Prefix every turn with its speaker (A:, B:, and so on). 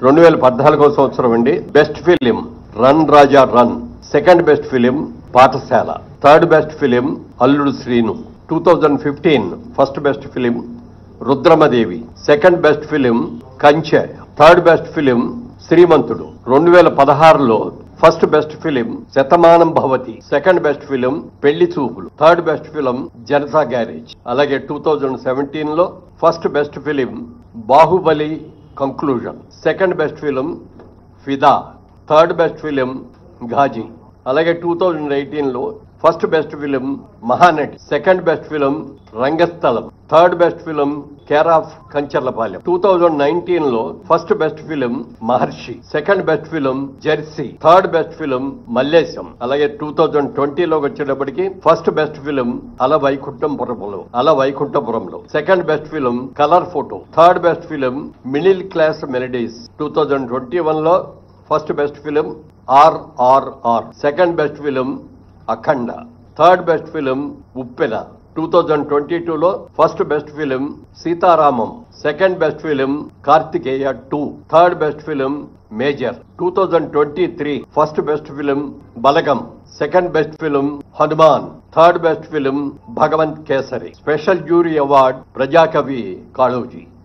A: 2014వ సంవత్సరం అండి. Best film run Raja run, second best film Pathasala, third best film Alludu Seenu. 2015 first best film Rudhramadevi, second best film Kanche, third best film Srimanthudu. 2016లో first best film Shatamanam Bhavati, second best film Pelli Choopulu, third best film Janatha garage. అలాగే 2017లో first best film Baahubali conclusion, second best film Fidaa, third best film Ghazi. అలాగే 2018లో first best film Mahanati, second best film Rangasthalam, third best film care of Kancharapalem. 2019లో first best film Maharshi, second best film Jersey, third best film Mallesham. అలాగే 2020లోకి వచ్చేటప్పటికి first best film Ala Vaikunthapurramuloo, second best film colour photo, third best film middle class melodies. 2021లో first best film RRR, second best film Akhanda, third best film Uppena. 2022లో first best film Sita Ramam, second best film Karthikeya 2, third best film Major. 2023 first best film బలగం, second best film Hanuman, third best film Bhagavanth Kesari. Special jury award Prajakavi Kaloji.